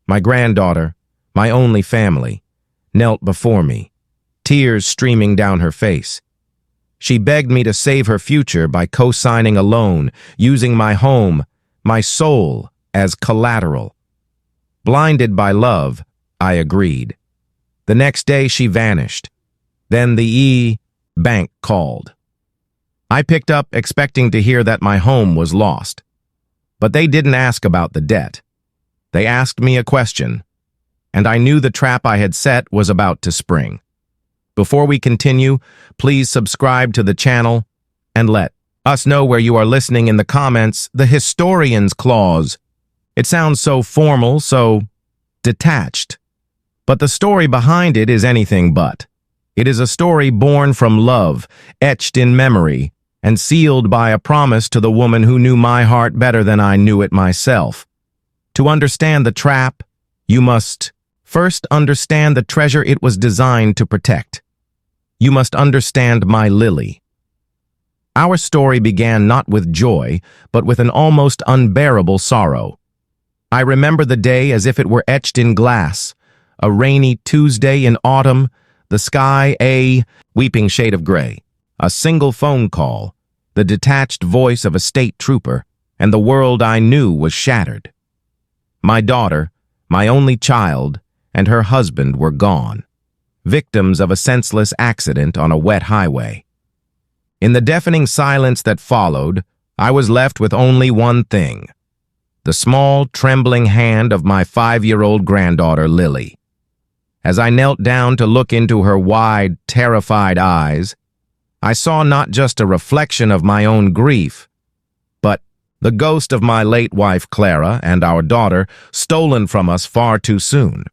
My granddaughter, my only family, knelt before me, tears streaming down her face. She begged me to save her future by co-signing a loan, using my home, my soul, as collateral. Blinded by love, I agreed. The next day she vanished. Then the bank called. I picked up expecting to hear that my home was lost. But they didn't ask about the debt. They asked me a question, and I knew the trap I had set was about to spring. Before we continue, please subscribe to the channel and let us know where you are listening in the comments. The historian's clause. It sounds so formal, so detached. But the story behind it is anything but. It is a story born from love, etched in memory, and sealed by a promise to the woman who knew my heart better than I knew it myself. To understand the trap, you must first understand the treasure it was designed to protect. You must understand my Lily. Our story began not with joy, but with an almost unbearable sorrow. I remember the day as if it were etched in glass. A rainy Tuesday in autumn, the sky a weeping shade of gray. A single phone call, the detached voice of a state trooper, and the world I knew was shattered. My daughter, my only child, and her husband were gone, victims of a senseless accident on a wet highway. In the deafening silence that followed, I was left with only one thing: the small, trembling hand of my 5-year-old granddaughter, Lily. As I knelt down to look into her wide, terrified eyes, I saw not just a reflection of my own grief, but the ghost of my late wife, Clara, and our daughter, stolen from us far too soon.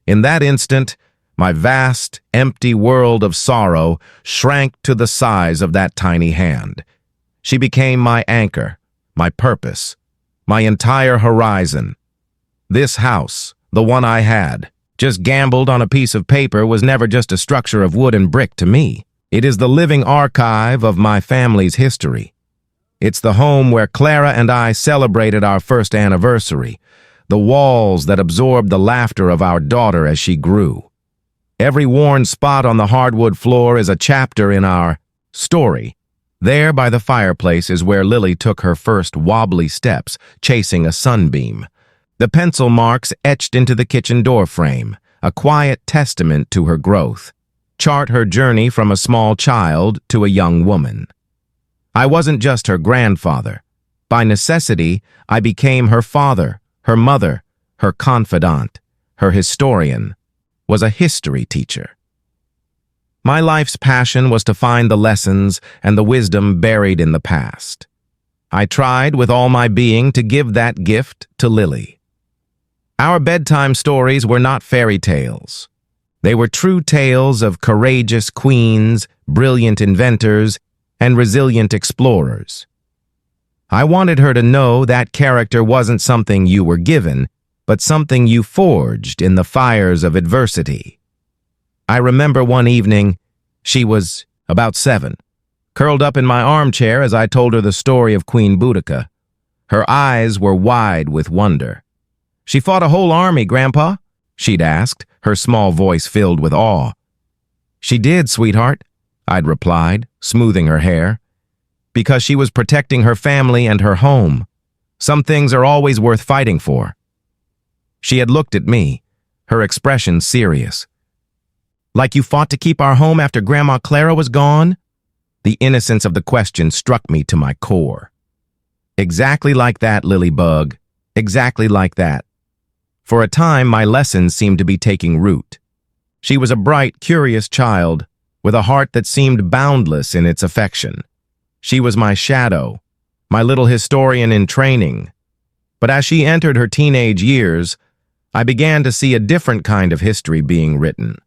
In that instant, my vast, empty world of sorrow shrank to the size of that tiny hand. She became my anchor, my purpose, my entire horizon. This house, the one I had, just gambled on a piece of paper, was never just a structure of wood and brick to me. It is the living archive of my family's history. It's the home where Clara and I celebrated our first anniversary, the walls that absorbed the laughter of our daughter as she grew. Every worn spot on the hardwood floor is a chapter in our story. There by the fireplace is where Lily took her first wobbly steps, chasing a sunbeam. The pencil marks etched into the kitchen door frame, a quiet testament to her growth, chart her journey from a small child to a young woman. I wasn't just her grandfather. By necessity, I became her father, her mother, her confidant, her historian, was a history teacher. My life's passion was to find the lessons and the wisdom buried in the past. I tried with all my being to give that gift to Lily. Our bedtime stories were not fairy tales. They were true tales of courageous queens, brilliant inventors, and resilient explorers. I wanted her to know that character wasn't something you were given, but something you forged in the fires of adversity. I remember one evening, she was about 7, curled up in my armchair as I told her the story of Queen Boudica. Her eyes were wide with wonder. "She fought a whole army, Grandpa?" she'd asked, her small voice filled with awe. "She did, sweetheart," I'd replied, smoothing her hair. "Because she was protecting her family and her home. Some things are always worth fighting for." She had looked at me, her expression serious. "Like you fought to keep our home after Grandma Clara was gone?" The innocence of the question struck me to my core. "Exactly like that, Lilybug. Exactly like that." For a time, my lessons seemed to be taking root. She was a bright, curious child, with a heart that seemed boundless in its affection. She was my shadow, my little historian in training. But as she entered her teenage years, I began to see a different kind of history being written.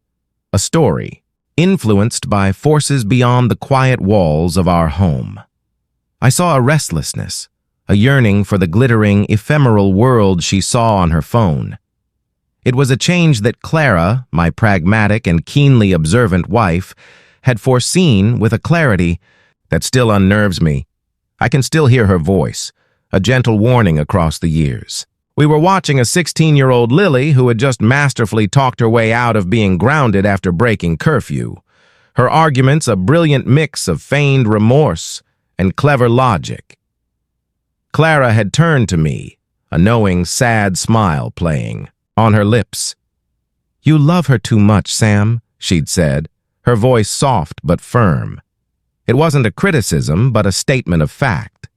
A story, influenced by forces beyond the quiet walls of our home. I saw a restlessness, a yearning for the glittering, ephemeral world she saw on her phone. It was a change that Clara, my pragmatic and keenly observant wife, had foreseen with a clarity that still unnerves me. I can still hear her voice, a gentle warning across the years. We were watching a 16-year-old Lily who had just masterfully talked her way out of being grounded after breaking curfew. Her arguments a brilliant mix of feigned remorse and clever logic. Clara had turned to me, a knowing, sad smile playing on her lips. "You love her too much, Sam," she'd said, her voice soft but firm. It wasn't a criticism, but a statement of fact.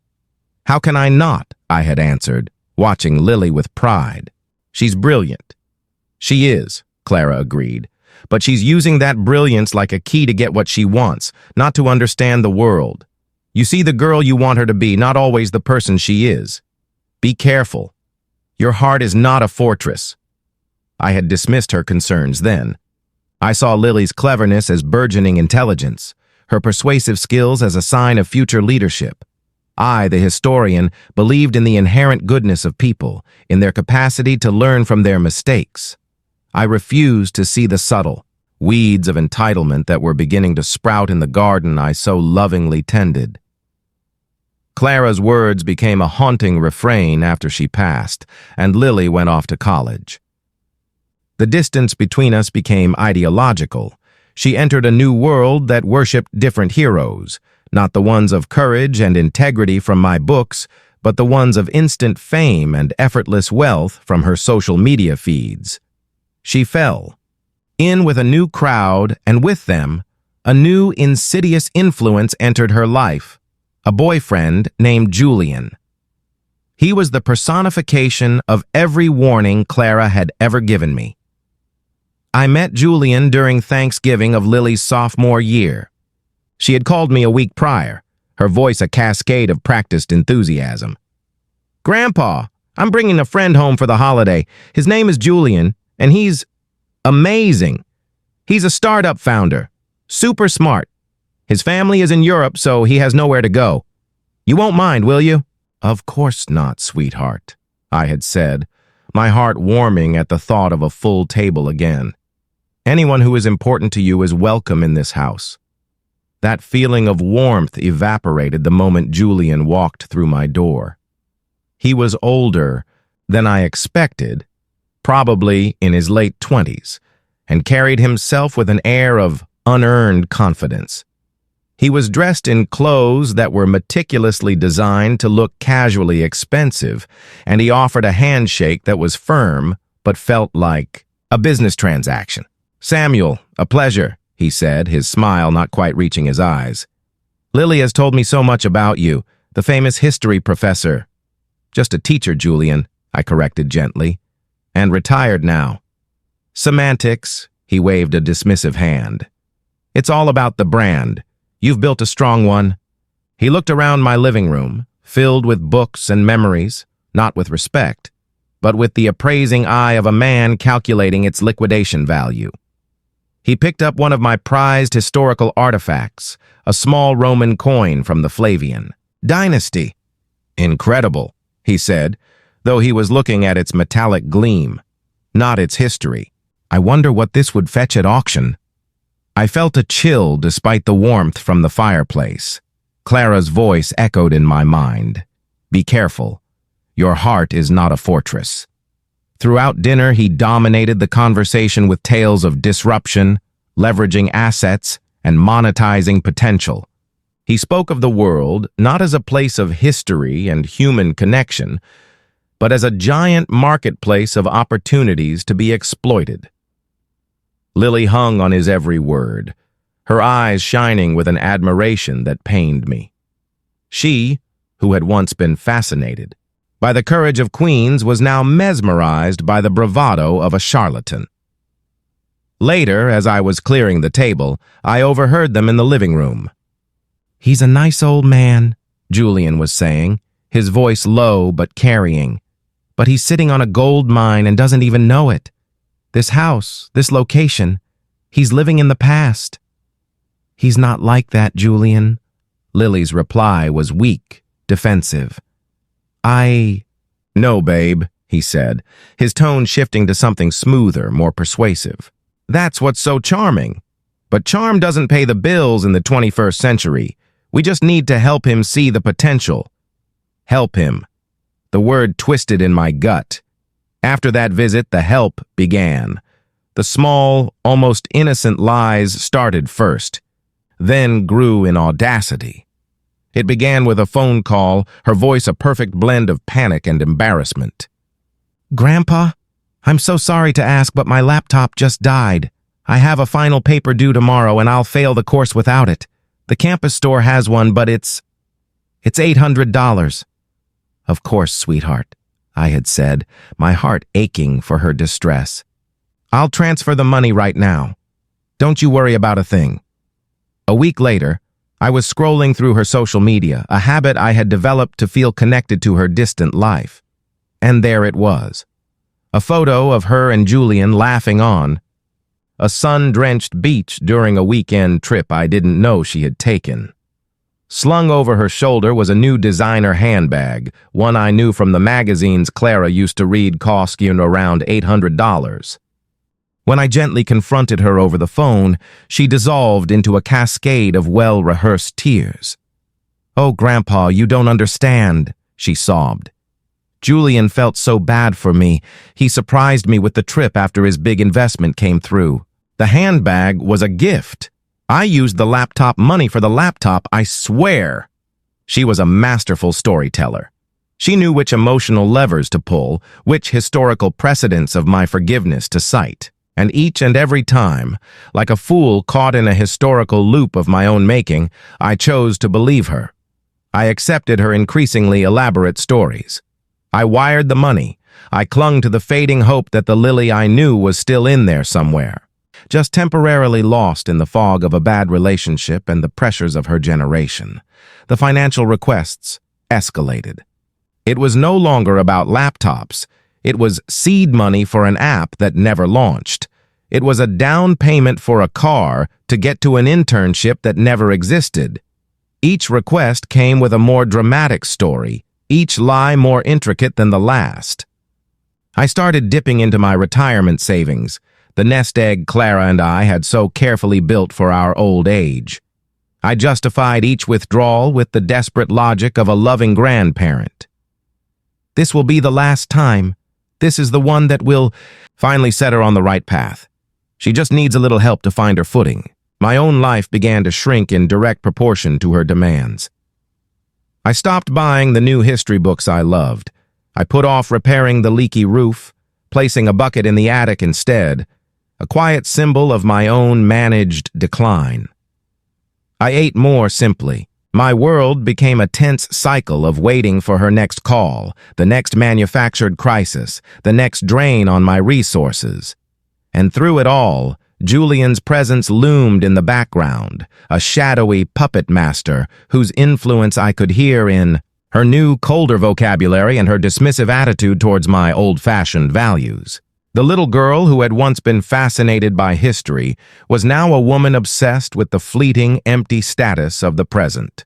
"How can I not?" I had answered, watching Lily with pride. "She's brilliant." "She is," Clara agreed, "but she's using that brilliance like a key to get what she wants, not to understand the world. You see the girl you want her to be, not always the person she is. Be careful. Your heart is not a fortress." I had dismissed her concerns then. I saw Lily's cleverness as burgeoning intelligence, her persuasive skills as a sign of future leadership. I, the historian, believed in the inherent goodness of people, in their capacity to learn from their mistakes. I refused to see the subtle weeds of entitlement that were beginning to sprout in the garden I so lovingly tended. Clara's words became a haunting refrain after she passed, and Lily went off to college. The distance between us became ideological. She entered a new world that worshipped different heroes, not the ones of courage and integrity from my books, but the ones of instant fame and effortless wealth from her social media feeds. She fell in with a new crowd, and with them, a new insidious influence entered her life, a boyfriend named Julian. He was the personification of every warning Clara had ever given me. I met Julian during Thanksgiving of Lily's sophomore year. She had called me a week prior, her voice a cascade of practiced enthusiasm. "Grandpa, I'm bringing a friend home for the holiday. His name is Julian, and he's amazing. He's a startup founder, super smart. His family is in Europe, so he has nowhere to go. You won't mind, will you?" "Of course not, sweetheart," I had said, my heart warming at the thought of a full table again. "Anyone who is important to you is welcome in this house." That feeling of warmth evaporated the moment Julian walked through my door. He was older than I expected, probably in his late 20s, and carried himself with an air of unearned confidence. He was dressed in clothes that were meticulously designed to look casually expensive, and he offered a handshake that was firm but felt like a business transaction. "Samuel, a pleasure," he said, his smile not quite reaching his eyes. "Lily has told me so much about you, the famous history professor." "Just a teacher, Julian," I corrected gently, "and retired now." "Semantics," he waved a dismissive hand. "It's all about the brand. You've built a strong one." He looked around my living room, filled with books and memories, not with respect, but with the appraising eye of a man calculating its liquidation value. He picked up one of my prized historical artifacts, a small Roman coin from the Flavian dynasty. "Incredible," he said, though he was looking at its metallic gleam, not its history. "I wonder what this would fetch at auction." I felt a chill despite the warmth from the fireplace. Clara's voice echoed in my mind. "Be careful. Your heart is not a fortress." Throughout dinner, he dominated the conversation with tales of disruption, leveraging assets, and monetizing potential. He spoke of the world not as a place of history and human connection, but as a giant marketplace of opportunities to be exploited. Lily hung on his every word, her eyes shining with an admiration that pained me. She, who had once been fascinated by the courage of queens, was now mesmerized by the bravado of a charlatan. Later, as I was clearing the table, I overheard them in the living room. "He's a nice old man," Julian was saying, his voice low but carrying. "But he's sitting on a gold mine and doesn't even know it. This house, this location, he's living in the past." "He's not like that, Julian." Lily's reply was weak, defensive. "No, babe," he said, his tone shifting to something smoother, more persuasive. "That's what's so charming. But charm doesn't pay the bills in the 21st century. We just need to help him see the potential." Help him. The word twisted in my gut, After that visit, the help began. The small, almost innocent lies started first, then grew in audacity. It began with a phone call, her voice a perfect blend of panic and embarrassment. "Grandpa, I'm so sorry to ask, but my laptop just died. I have a final paper due tomorrow and I'll fail the course without it. The campus store has one, but it's $800. "Of course, sweetheart," I had said, my heart aching for her distress. "I'll transfer the money right now. Don't you worry about a thing." A week later, I was scrolling through her social media, a habit I had developed to feel connected to her distant life. And there it was. A photo of her and Julian laughing on. A sun-drenched beach during a weekend trip I didn't know she had taken. Slung over her shoulder was a new designer handbag, one I knew from the magazines Clara used to read cost around $800. When I gently confronted her over the phone, she dissolved into a cascade of well-rehearsed tears. "Oh, Grandpa, you don't understand," she sobbed. "Julian felt so bad for me. He surprised me with the trip after his big investment came through. The handbag was a gift. I used the laptop money for the laptop, I swear." She was a masterful storyteller. She knew which emotional levers to pull, which historical precedents of my forgiveness to cite. And each and every time, like a fool caught in a historical loop of my own making, I chose to believe her. I accepted her increasingly elaborate stories. I wired the money. I clung to the fading hope that the Lily I knew was still in there somewhere, just temporarily lost in the fog of a bad relationship and the pressures of her generation. The financial requests escalated. It was no longer about laptops. It was seed money for an app that never launched. It was a down payment for a car to get to an internship that never existed. Each request came with a more dramatic story, each lie more intricate than the last. I started dipping into my retirement savings, the nest egg Clara and I had so carefully built for our old age. I justified each withdrawal with the desperate logic of a loving grandparent. "This will be the last time. This is the one that will," finally set her on the right path. She just needs a little help to find her footing. My own life began to shrink in direct proportion to her demands. I stopped buying the new history books I loved. I put off repairing the leaky roof, placing a bucket in the attic instead, a quiet symbol of my own managed decline. I ate more simply. My world became a tense cycle of waiting for her next call, the next manufactured crisis, the next drain on my resources. And through it all, Julian's presence loomed in the background, a shadowy puppet master whose influence I could hear in her new, colder vocabulary and her dismissive attitude towards my old-fashioned values. The little girl who had once been fascinated by history was now a woman obsessed with the fleeting, empty status of the present.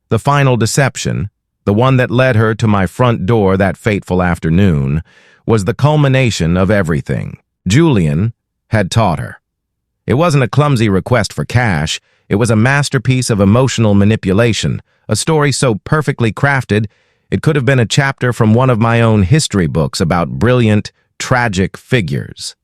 The final deception, the one that led her to my front door that fateful afternoon, was the culmination of everything. Julian had taught her. It wasn't a clumsy request for cash. It was a masterpiece of emotional manipulation, a story so perfectly crafted it could have been a chapter from one of my own history books about brilliant, tragic figures.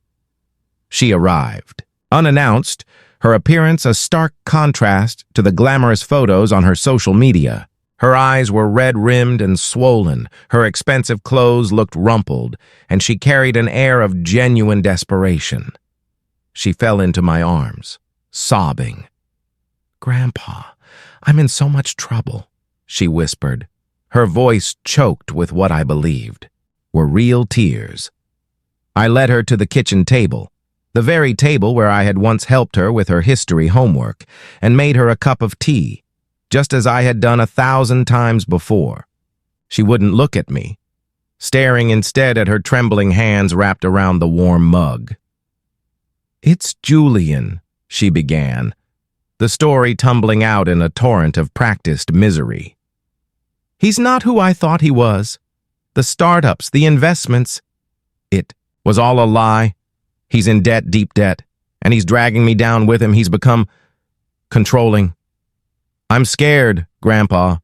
She arrived. Unannounced, her appearance a stark contrast to the glamorous photos on her social media. Her eyes were red-rimmed and swollen, her expensive clothes looked rumpled, and she carried an air of genuine desperation. She fell into my arms, sobbing. "Grandpa, I'm in so much trouble," she whispered. Her voice choked with what I believed were real tears. I led her to the kitchen table, the very table where I had once helped her with her history homework, and made her a cup of tea, just as I had done 1,000 times before. She wouldn't look at me, staring instead at her trembling hands wrapped around the warm mug. "It's Julian," she began, the story tumbling out in a torrent of practiced misery. "He's not who I thought he was. The startups, the investments. It was all a lie. He's in debt, deep debt, and he's dragging me down with him. He's become controlling. I'm scared, Grandpa."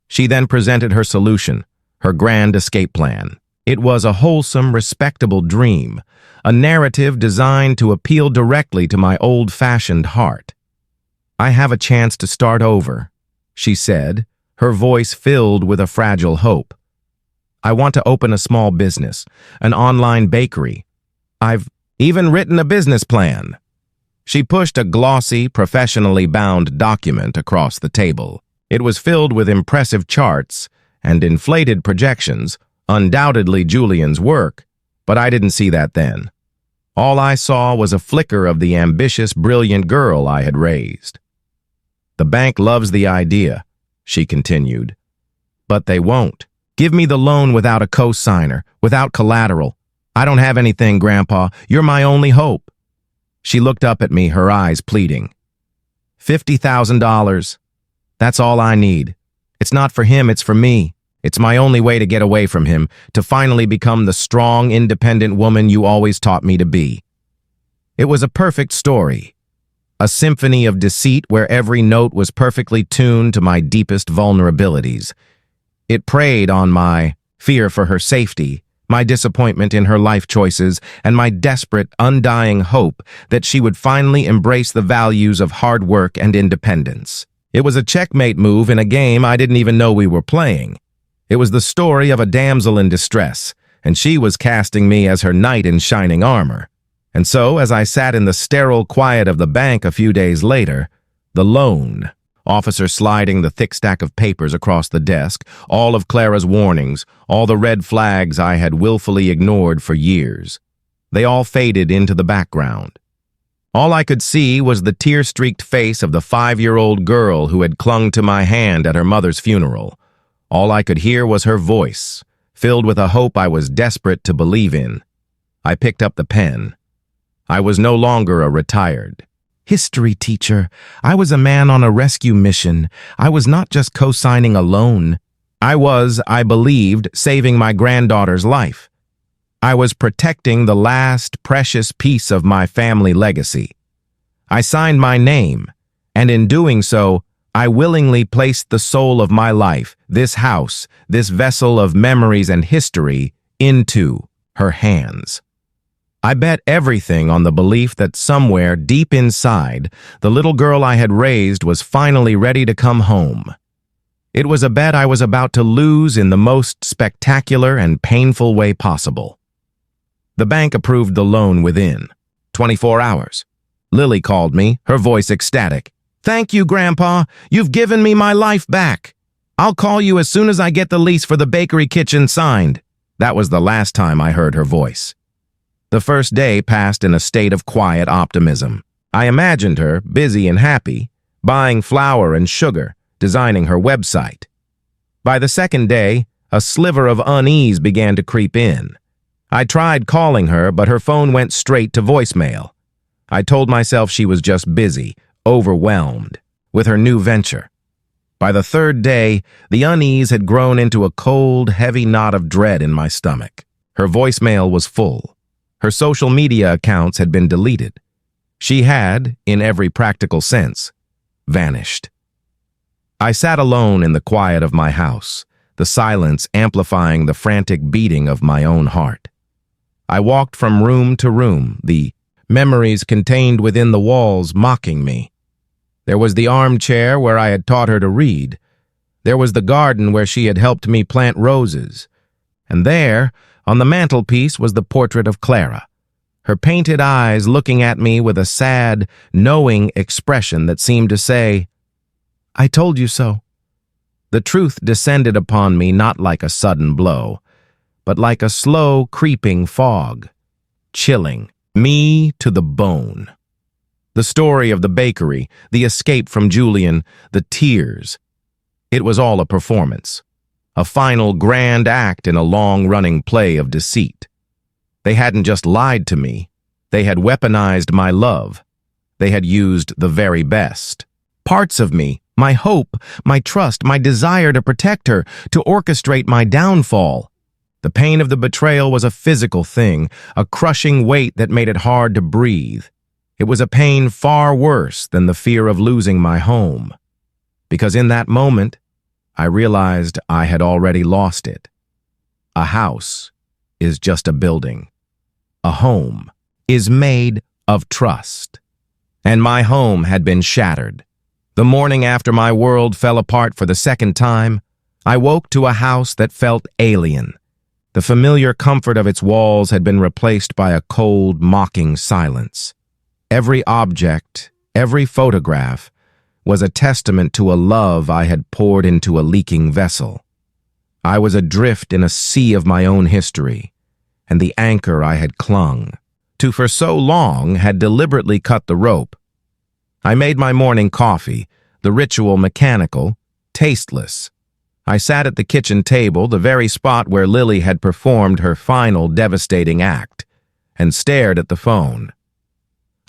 She then presented her solution, her grand escape plan. It was a wholesome, respectable dream, a narrative designed to appeal directly to my old-fashioned heart. "I have a chance to start over," she said, her voice filled with a fragile hope. "I want to open a small business, an online bakery. I've even written a business plan." She pushed a glossy, professionally bound document across the table. It was filled with impressive charts and inflated projections, undoubtedly Julian's work, but I didn't see that then. All I saw was a flicker of the ambitious, brilliant girl I had raised. "The bank loves the idea," she continued, "but they won't. Give me the loan without a co-signer, without collateral. I don't have anything, Grandpa. You're my only hope." She looked up at me, her eyes pleading. $50,000. That's all I need. It's not for him, it's for me. It's my only way to get away from him, to finally become the strong, independent woman you always taught me to be. It was a perfect story. A symphony of deceit where every note was perfectly tuned to my deepest vulnerabilities. It preyed on my fear for her safety, my disappointment in her life choices, and my desperate, undying hope that she would finally embrace the values of hard work and independence. It was a checkmate move in a game I didn't even know we were playing. It was the story of a damsel in distress, and she was casting me as her knight in shining armor. And so, as I sat in the sterile quiet of the bank a few days later, the loan officer sliding the thick stack of papers across the desk, all of Clara's warnings, all the red flags I had willfully ignored for years. They all faded into the background. All I could see was the tear-streaked face of the 5-year-old girl who had clung to my hand at her mother's funeral. All I could hear was her voice, filled with a hope I was desperate to believe in. I picked up the pen. I was no longer a retired history teacher. I was a man on a rescue mission. I was not just co-signing a loan. I was, I believed, saving my granddaughter's life. I was protecting the last precious piece of my family legacy. I signed my name, and in doing so, I willingly placed the soul of my life, this house, this vessel of memories and history, into her hands. I bet everything on the belief that somewhere deep inside, the little girl I had raised was finally ready to come home. It was a bet I was about to lose in the most spectacular and painful way possible. The bank approved the loan within 24 hours. Lily called me, her voice ecstatic. "Thank you, Grandpa. You've given me my life back. I'll call you as soon as I get the lease for the bakery kitchen signed." That was the last time I heard her voice. The first day passed in a state of quiet optimism. I imagined her, busy and happy, buying flour and sugar, designing her website. By the second day, a sliver of unease began to creep in. I tried calling her, but her phone went straight to voicemail. I told myself she was just busy, overwhelmed, with her new venture. By the third day, the unease had grown into a cold, heavy knot of dread in my stomach. Her voicemail was full. Her social media accounts had been deleted. She had, in every practical sense, vanished. I sat alone in the quiet of my house, the silence amplifying the frantic beating of my own heart. I walked from room to room, the memories contained within the walls mocking me. There was the armchair where I had taught her to read. There was the garden where she had helped me plant roses. And there, on the mantelpiece, was the portrait of Clara, her painted eyes looking at me with a sad, knowing expression that seemed to say, "I told you so." The truth descended upon me not like a sudden blow, but like a slow, creeping fog, chilling me to the bone. The story of the bakery, the escape from Julian, the tears. It was all a performance, a final grand act in a long-running play of deceit. They hadn't just lied to me. They had weaponized my love. They had used the very best. Parts of me, my hope, my trust, my desire to protect her, to orchestrate my downfall. The pain of the betrayal was a physical thing, a crushing weight that made it hard to breathe. It was a pain far worse than the fear of losing my home. Because in that moment, I realized I had already lost it. A house, is just a building. A home is made of trust. And my home had been shattered. The morning after my world fell apart for the second time, I woke to a house that felt alien. The familiar comfort of its walls had been replaced by a cold, mocking silence. Every object, every photograph, was a testament to a love I had poured into a leaking vessel. I was adrift in a sea of my own history, and the anchor I had clung to for so long had deliberately cut the rope. I made my morning coffee, the ritual mechanical, tasteless. I sat at the kitchen table, the very spot where Lily had performed her final devastating act, and stared at the phone.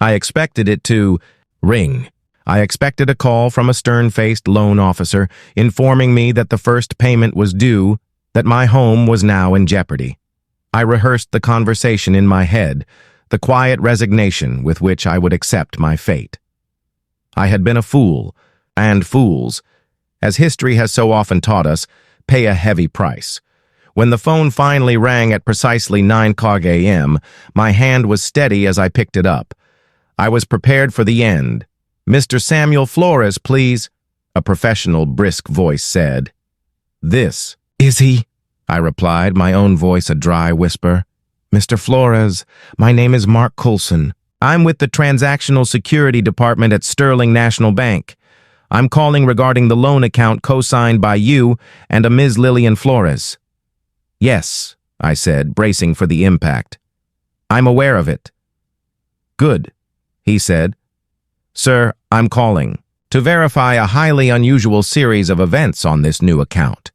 I expected it to ring. I expected a call from a stern-faced loan officer informing me that the first payment was due, that my home was now in jeopardy. I rehearsed the conversation in my head, the quiet resignation with which I would accept my fate. I had been a fool, and fools, as history has so often taught us, pay a heavy price. When the phone finally rang at precisely 9:00 a.m., my hand was steady as I picked it up. I was prepared for the end. "Mr. Samuel Flores, please," a professional, brisk voice said. "This is he," I replied, my own voice a dry whisper. "Mr. Flores, my name is Mark Coulson. I'm with the Transactional Security Department at Sterling National Bank. I'm calling regarding the loan account co-signed by you and a Ms. Lillian Flores." "Yes," I said, bracing for the impact. "I'm aware of it." "Good," he said. "Sir, I'm calling to verify a highly unusual series of events on this new account.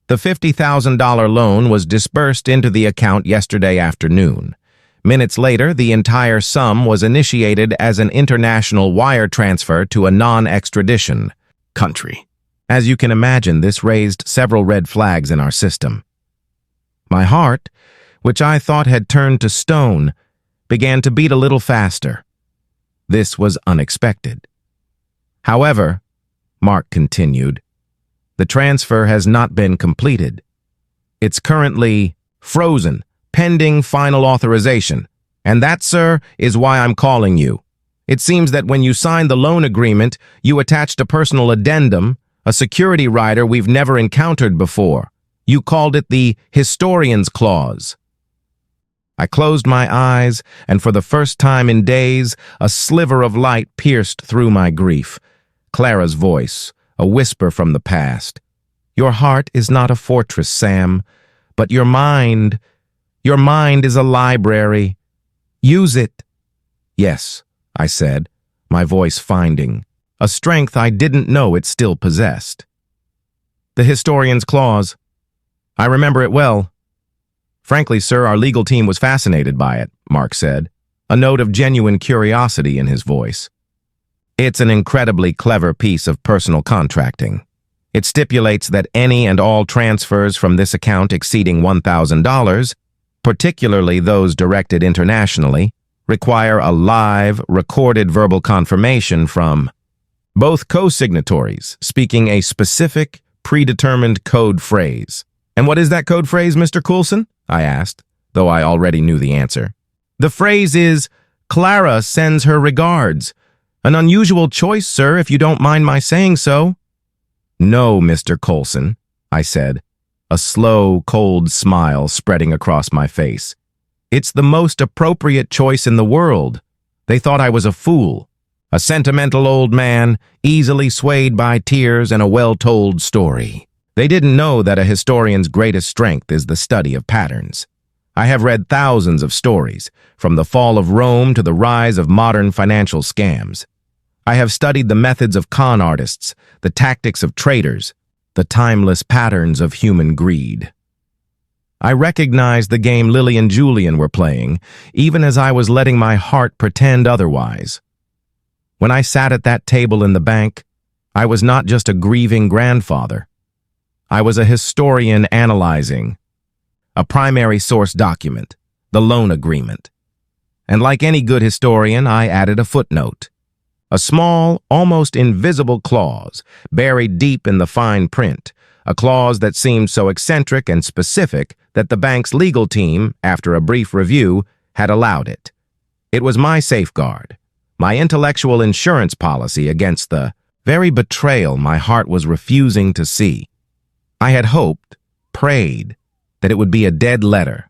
The $50,000 loan was disbursed into the account yesterday afternoon. Minutes later, the entire sum was initiated as an international wire transfer to a non-extradition country. As you can imagine, this raised several red flags in our system. My heart, which I thought had turned to stone, began to beat a little faster. This was unexpected. "However," Mark continued, "the transfer has not been completed. It's currently frozen, pending final authorization. And that, sir, is why I'm calling you. It seems that when you signed the loan agreement, you attached a personal addendum, a security rider we've never encountered before. You called it the Historian's Clause." I closed my eyes, and for the first time in days, a sliver of light pierced through my grief. Clara's voice, a whisper from the past. "Your heart is not a fortress, Sam, but your mind is a library. Use it." "Yes," I said, my voice finding a strength I didn't know it still possessed. "The Historian's Clause. I remember it well. Frankly, sir, our legal team was fascinated by it," Mark said, a note of genuine curiosity in his voice. "It's an incredibly clever piece of personal contracting. It stipulates that any and all transfers from this account exceeding $1,000, particularly those directed internationally, require a live, recorded verbal confirmation from both co-signatories, speaking a specific, predetermined code phrase." "And what is that code phrase, Mr. Coulson?" I asked, though I already knew the answer. "The phrase is, 'Clara sends her regards.' An unusual choice, sir, if you don't mind my saying so." "No, Mr. Coulson," I said, a slow, cold smile spreading across my face. "It's the most appropriate choice in the world. They thought I was a fool, a sentimental old man, easily swayed by tears and a well-told story. They didn't know that a historian's greatest strength is the study of patterns. I have read thousands of stories, from the fall of Rome to the rise of modern financial scams. I have studied the methods of con artists, the tactics of traders, the timeless patterns of human greed. I recognized the game Lily and Julian were playing, even as I was letting my heart pretend otherwise. When I sat at that table in the bank, I was not just a grieving grandfather. I was a historian analyzing a primary source document, the loan agreement. And like any good historian, I added a footnote, a small, almost invisible clause buried deep in the fine print, a clause that seemed so eccentric and specific that the bank's legal team, after a brief review, had allowed it. It was my safeguard, my intellectual insurance policy against the very betrayal my heart was refusing to see. I had hoped, prayed, that it would be a dead letter,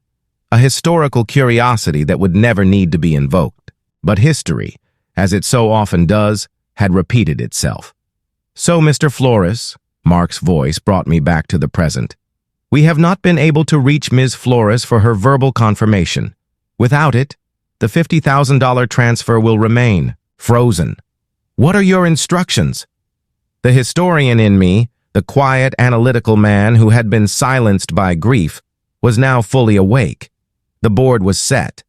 a historical curiosity that would never need to be invoked. But history, as it so often does, had repeated itself. "So, Mr. Flores," Mark's voice brought me back to the present, "we have not been able to reach Ms. Flores for her verbal confirmation. Without it, the $50,000 transfer will remain frozen. What are your instructions?" The historian in me, the quiet, analytical man who had been silenced by grief, was now fully awake. The board was set.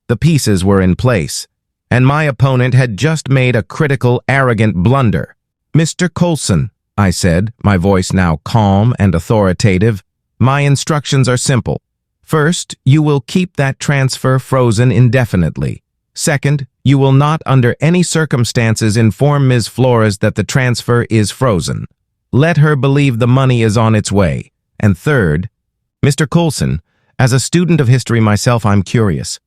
The pieces were in place, and my opponent had just made a critical, arrogant blunder. "Mr. Coulson," I said, my voice now calm and authoritative, "my instructions are simple. First, you will keep that transfer frozen indefinitely. Second, you will not under any circumstances inform Ms. Flores that the transfer is frozen. Let her believe the money is on its way. And third, Mr. Coulson, as a student of history myself, I'm curious.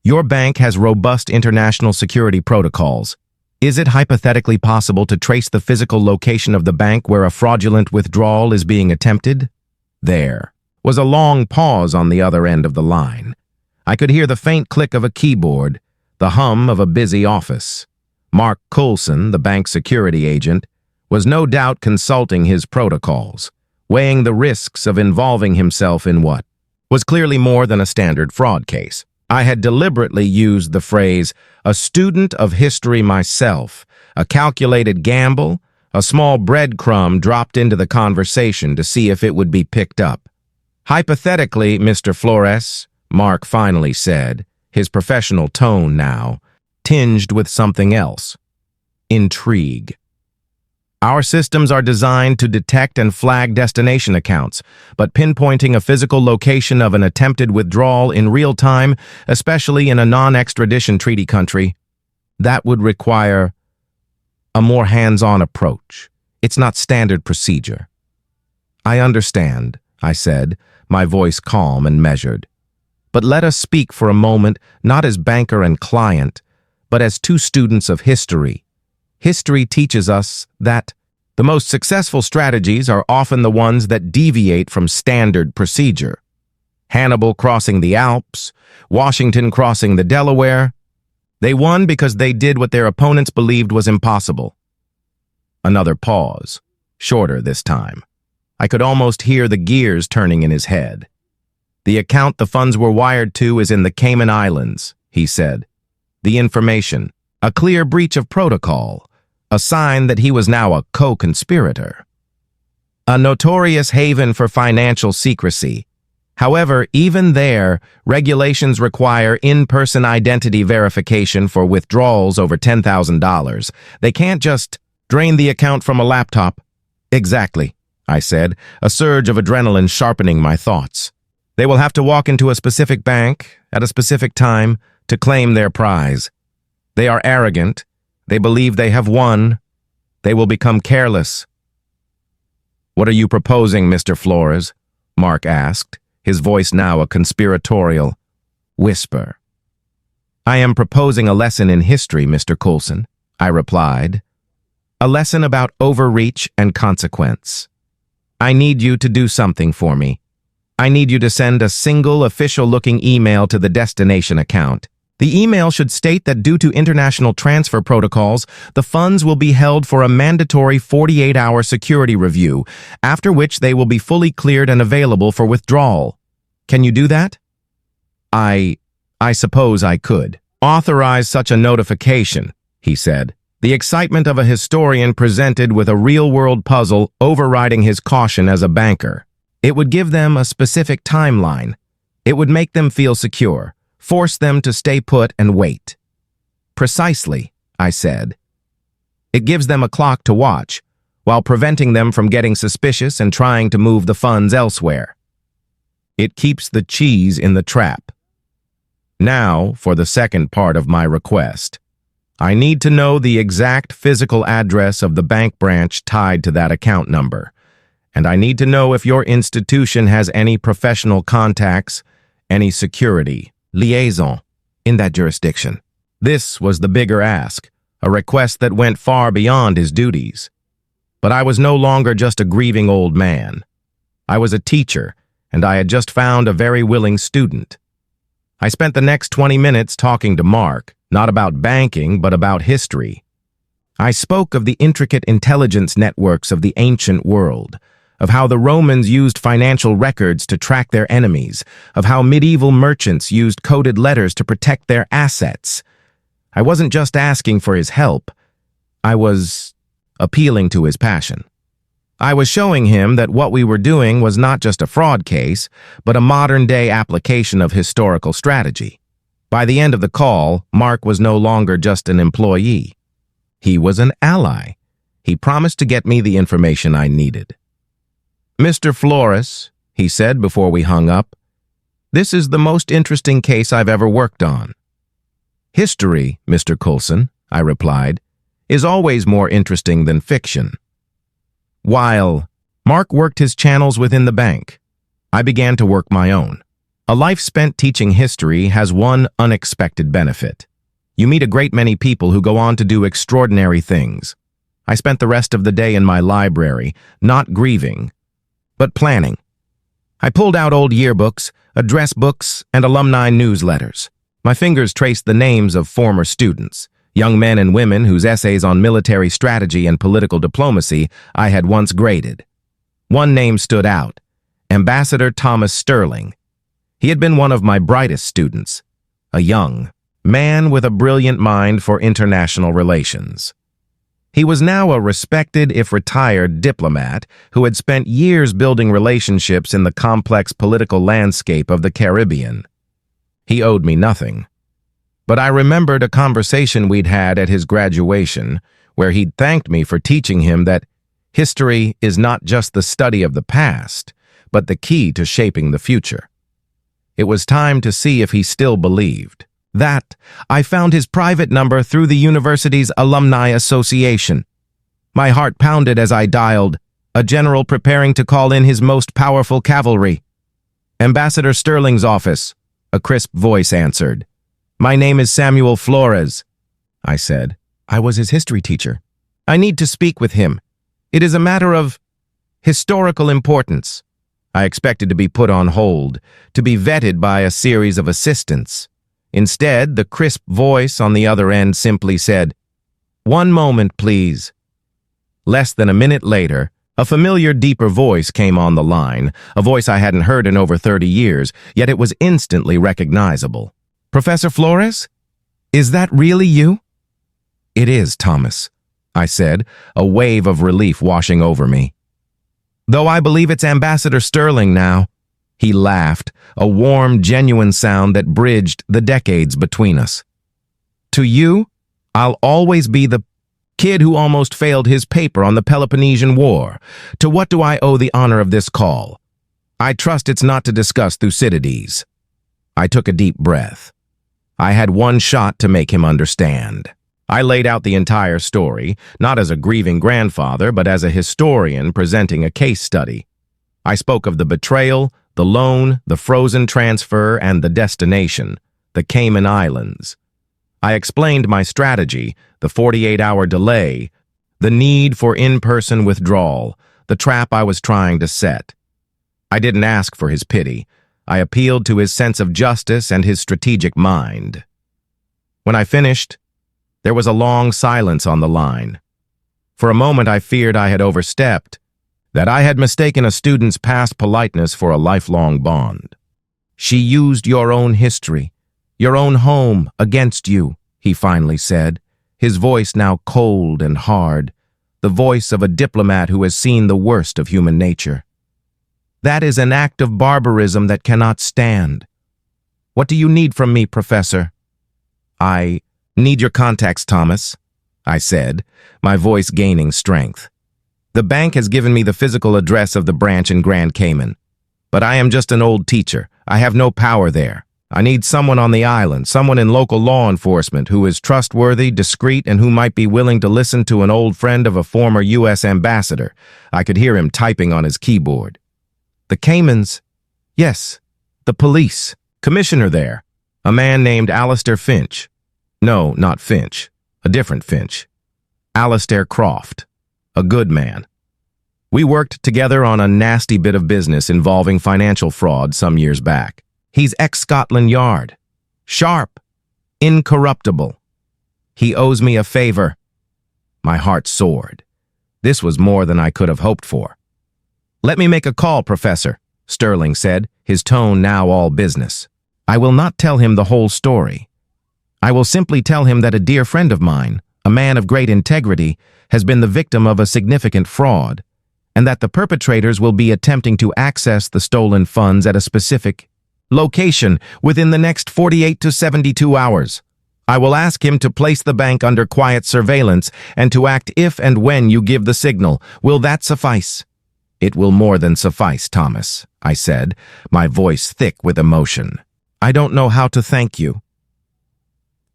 Your bank has robust international security protocols. Is it hypothetically possible to trace the physical location of the bank where a fraudulent withdrawal is being attempted?" There was a long pause on the other end of the line. I could hear the faint click of a keyboard, the hum of a busy office. Mark Coulson, the bank security agent, was no doubt consulting his protocols, weighing the risks of involving himself in what was clearly more than a standard fraud case. I had deliberately used the phrase, "a student of history myself," a calculated gamble, a small breadcrumb dropped into the conversation to see if it would be picked up. "Hypothetically, Mr. Flores," Mark finally said, his professional tone now tinged with something else, intrigue. "Our systems are designed to detect and flag destination accounts, but pinpointing a physical location of an attempted withdrawal in real time, especially in a non-extradition treaty country, that would require a more hands-on approach. It's not standard procedure." "I understand," I said, my voice calm and measured. "But let us speak for a moment not as banker and client, but as two students of history. History teaches us that the most successful strategies are often the ones that deviate from standard procedure. Hannibal crossing the Alps, Washington crossing the Delaware. They won because they did what their opponents believed was impossible." Another pause, shorter this time. I could almost hear the gears turning in his head. "The account the funds were wired to is in the Cayman Islands," he said. "The information, a clear breach of protocol, a sign that he was now a co-conspirator. A notorious haven for financial secrecy. However, even there, regulations require in-person identity verification for withdrawals over $10,000. They can't just drain the account from a laptop." "Exactly," I said, a surge of adrenaline sharpening my thoughts. "They will have to walk into a specific bank at a specific time to claim their prize. They are arrogant. They believe they have won. They will become careless." "What are you proposing, Mr. Flores?" Mark asked, his voice now a conspiratorial whisper. "I am proposing a lesson in history, Mr. Coulson," I replied. "A lesson about overreach and consequence. I need you to do something for me. I need you to send a single official-looking email to the destination account. The email should state that due to international transfer protocols, the funds will be held for a mandatory 48-hour security review, after which they will be fully cleared and available for withdrawal. Can you do that?" I suppose I could. "Authorize such a notification," he said, the excitement of a historian presented with a real-world puzzle overriding his caution as a banker. "It would give them a specific timeline. It would make them feel secure. Force them to stay put and wait." "Precisely," I said. "It gives them a clock to watch, while preventing them from getting suspicious and trying to move the funds elsewhere. It keeps the cheese in the trap. Now, for the second part of my request. I need to know the exact physical address of the bank branch tied to that account number, and I need to know if your institution has any professional contacts, any security, liaison, in that jurisdiction. This was the bigger ask, a request that went far beyond his duties. But I was no longer just a grieving old man. I was a teacher, and I had just found a very willing student. I spent the next 20 minutes talking to Mark, not about banking, but about history. I spoke of the intricate intelligence networks of the ancient world, of how the Romans used financial records to track their enemies, of how medieval merchants used coded letters to protect their assets. I wasn't just asking for his help. I was appealing to his passion. I was showing him that what we were doing was not just a fraud case, but a modern-day application of historical strategy. By the end of the call, Mark was no longer just an employee. He was an ally. He promised to get me the information I needed. "Mr. Flores," he said before we hung up, "this is the most interesting case I've ever worked on." "History, Mr. Coulson," I replied, "is always more interesting than fiction." While Mark worked his channels within the bank, I began to work my own. A life spent teaching history has one unexpected benefit. You meet a great many people who go on to do extraordinary things. I spent the rest of the day in my library, not grieving, but planning. I pulled out old yearbooks, address books, and alumni newsletters. My fingers traced the names of former students, young men and women whose essays on military strategy and political diplomacy I had once graded. One name stood out, Ambassador Thomas Sterling. He had been one of my brightest students, a young man with a brilliant mind for international relations. He was now a respected, if retired, diplomat who had spent years building relationships in the complex political landscape of the Caribbean. He owed me nothing. But I remembered a conversation we'd had at his graduation where he'd thanked me for teaching him that history is not just the study of the past, but the key to shaping the future. It was time to see if he still believed. That, I found his private number through the university's Alumni Association. My heart pounded as I dialed, a general preparing to call in his most powerful cavalry. "Ambassador Sterling's office," a crisp voice answered. "My name is Samuel Flores," I said. I was his history teacher. "I need to speak with him. It is a matter of historical importance." I expected to be put on hold, to be vetted by a series of assistants. Instead, the crisp voice on the other end simply said, "One moment, please." Less than a minute later, a familiar, deeper voice came on the line, a voice I hadn't heard in over 30 years, yet it was instantly recognizable. "Professor Flores? Is that really you?" "It is, Thomas," I said, a wave of relief washing over me. "Though I believe it's Ambassador Sterling now." He laughed, a warm, genuine sound that bridged the decades between us. "To you, I'll always be the kid who almost failed his paper on the Peloponnesian War. To what do I owe the honor of this call? I trust it's not to discuss Thucydides." I took a deep breath. I had one shot to make him understand. I laid out the entire story, not as a grieving grandfather, but as a historian presenting a case study. I spoke of the betrayal, the loan, the frozen transfer, and the destination, the Cayman Islands. I explained my strategy, the 48-hour delay, the need for in-person withdrawal, the trap I was trying to set. I didn't ask for his pity. I appealed to his sense of justice and his strategic mind. When I finished, there was a long silence on the line. For a moment I feared I had overstepped, that I had mistaken a student's past politeness for a lifelong bond. "She used your own history, your own home, against you," he finally said, his voice now cold and hard, the voice of a diplomat who has seen the worst of human nature. "That is an act of barbarism that cannot stand. What do you need from me, Professor?" "I need your contacts, Thomas," I said, my voice gaining strength. "The bank has given me the physical address of the branch in Grand Cayman, but I am just an old teacher. I have no power there. I need someone on the island, someone in local law enforcement who is trustworthy, discreet, and who might be willing to listen to an old friend of a former U.S. ambassador. I could hear him typing on his keyboard. The Caymans? Yes. The police. Commissioner there. A man named Alistair Finch. No, not Finch. A different Finch. Alistair Croft. A good man. We worked together on a nasty bit of business involving financial fraud some years back. He's ex-Scotland Yard. Sharp. Incorruptible. He owes me a favor. My heart soared. This was more than I could have hoped for. Let me make a call, Professor, Sterling said, his tone now all business. I will not tell him the whole story. I will simply tell him that a dear friend of mine, a man of great integrity, has been the victim of a significant fraud, and that the perpetrators will be attempting to access the stolen funds at a specific location within the next 48 to 72 hours. I will ask him to place the bank under quiet surveillance and to act if and when you give the signal. Will that suffice? It will more than suffice, Thomas, I said, my voice thick with emotion. I don't know how to thank you.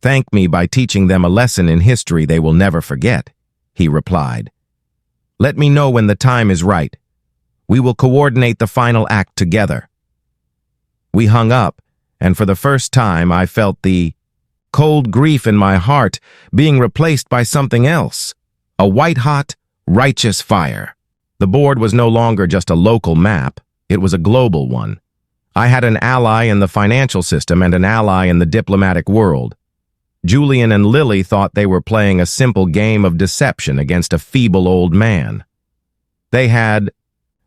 Thank me by teaching them a lesson in history they will never forget, he replied. Let me know when the time is right. We will coordinate the final act together. We hung up, and for the first time I felt the cold grief in my heart being replaced by something else, a white-hot, righteous fire. The board was no longer just a local map, it was a global one. I had an ally in the financial system and an ally in the diplomatic world. Julian and Lily thought they were playing a simple game of deception against a feeble old man. They had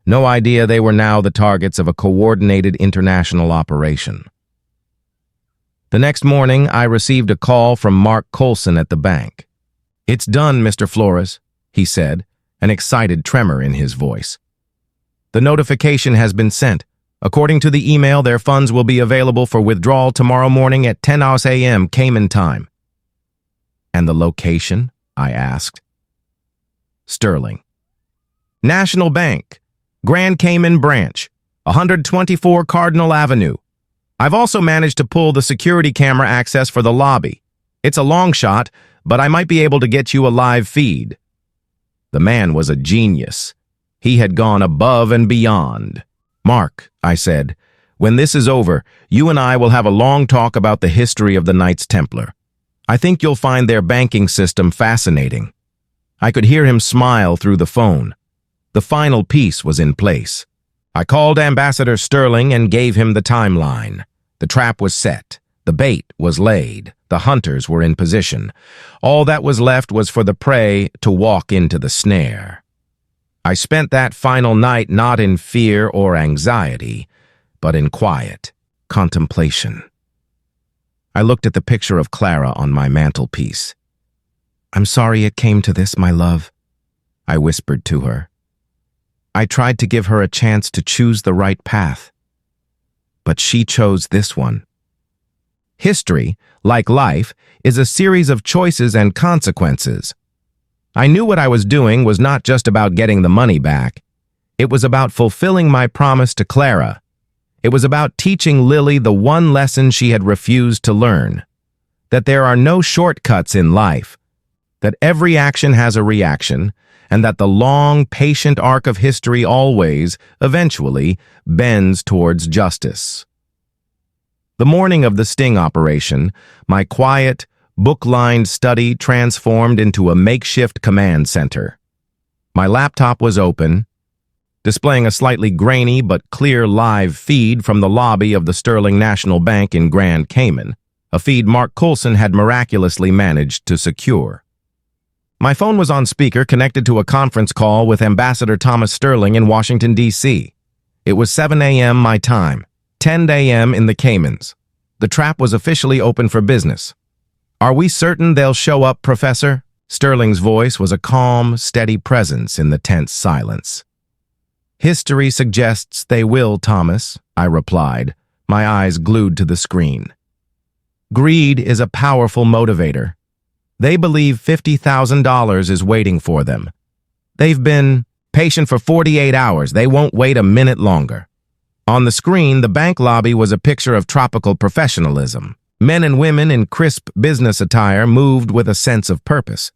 no idea they were now the targets of a coordinated international operation. The next morning, I received a call from Mark Coulson at the bank. It's done, Mr. Flores, he said, an excited tremor in his voice. The notification has been sent. According to the email, their funds will be available for withdrawal tomorrow morning at 10 a.m. Cayman time. And the location? I asked. Sterling. National Bank, Grand Cayman Branch, 124 Cardinal Avenue. I've also managed to pull the security camera access for the lobby. It's a long shot, but I might be able to get you a live feed. The man was a genius. He had gone above and beyond. Mark, I said, when this is over, you and I will have a long talk about the history of the Knights Templar. I think you'll find their banking system fascinating. I could hear him smile through the phone. The final piece was in place. I called Ambassador Sterling and gave him the timeline. The trap was set. The bait was laid. The hunters were in position. All that was left was for the prey to walk into the snare. I spent that final night not in fear or anxiety, but in quiet contemplation. I looked at the picture of Clara on my mantelpiece. I'm sorry it came to this, my love, I whispered to her. I tried to give her a chance to choose the right path, but she chose this one. History, like life, is a series of choices and consequences. I knew what I was doing was not just about getting the money back. It was about fulfilling my promise to Clara. It was about teaching Lily the one lesson she had refused to learn, that there are no shortcuts in life, that every action has a reaction, and that the long, patient arc of history always, eventually, bends towards justice. The morning of the sting operation, my quiet, book-lined study transformed into a makeshift command center. My laptop was open, displaying a slightly grainy but clear live feed from the lobby of the Sterling National Bank in Grand Cayman, a feed Mark Coulson had miraculously managed to secure. My phone was on speaker, connected to a conference call with Ambassador Thomas Sterling in Washington, D.C. It was 7 a.m. my time, 10 a.m. in the Caymans. The trap was officially open for business. Are we certain they'll show up, Professor? Sterling's voice was a calm, steady presence in the tense silence. History suggests they will, Thomas, I replied, my eyes glued to the screen. Greed is a powerful motivator. They believe $50,000 is waiting for them. They've been patient for 48 hours. They won't wait a minute longer. On the screen, the bank lobby was a picture of tropical professionalism. Men and women in crisp business attire moved with a sense of purpose.